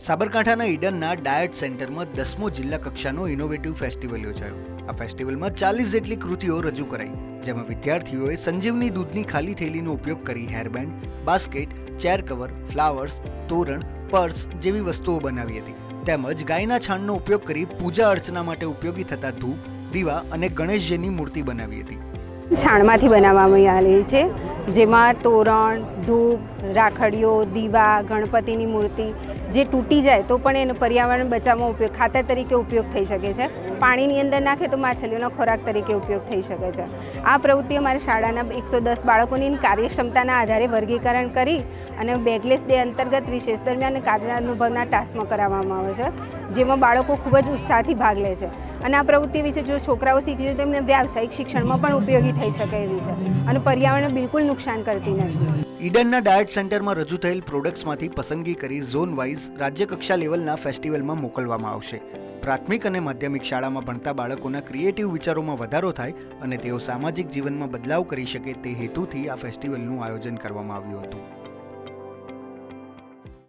સાબરકાંઠાના ઈડનના ડાયટ સેન્ટરમાં 10મો જિલ્લા કક્ષાનો ઇનોવેટિવ ફેસ્ટિવલ યોજાયો। આ ફેસ્ટિવલમાં 40 જેટલી કૃતિઓ રજૂ કરાઈ, જેમાં વિદ્યાર્થીઓએ સંજીવની દૂધની ખાલી થેલીનો ઉપયોગ કરી hairband, basket, chair cover, flowers, તોરણ, પર્સ જેવી વસ્તુઓ બનાવી હતી। તેમજ ગાયના છાણનો ઉપયોગ કરી પૂજા અર્ચના માટે ઉપયોગી થતા ધૂપ, દીવા અને ગણેશજીની મૂર્તિ બનાવી હતી। છાણમાંથી બનાવવામાં આવેલી છે, જેમાં તોરણ, ધૂપ, રાખડીઓ, દીવા, ગણપતિની મૂર્તિ જે તૂટી જાય તો પણ એનો પર્યાવરણ બચાવવામાં ઉપયોગ, ખાતર તરીકે ઉપયોગ થઈ શકે છે। પાણીની અંદર નાખે તો માછલીઓનો ખોરાક તરીકે ઉપયોગ થઈ શકે છે। આ પ્રવૃત્તિ અમારી શાળાના 110 બાળકોની કાર્યક્ષમતાના આધારે વર્ગીકરણ કરી અને બેગલેસ ડે અંતર્ગત રિસેસ દરમિયાન કાર્યાનુભવના ટાસ્કમાં કરાવવામાં આવે છે, જેમાં બાળકો ખૂબ જ ઉત્સાહથી ભાગ લે છે। અને આ પ્રવૃત્તિ વિશે જો છોકરાઓ શીખે તો એમને વ્યાવસાયિક શિક્ષણમાં પણ ઉપયોગી થઈ શકે એવી છે અને પર્યાવરણને બિલકુલ નુકસાન કરતી નથી। ઈડનના ડાયટ સેન્ટરમાં રજૂ થયેલ પ્રોડક્ટ્સમાંથી પસંદગી કરી ઝોન વાઇઝ રાજ્ય કક્ષા લેવલના ફેસ્ટિવલમાં મોકલવામાં આવશે। પ્રાથમિક અને માધ્યમિક શાળામાં ભણતા બાળકોના ક્રિએટિવ વિચારોમાં વધારો થાય અને તેઓ સામાજિક જીવનમાં બદલાવ કરી શકે તે હેતુથી આ ફેસ્ટિવલનું આયોજન કરવામાં આવ્યું હતું।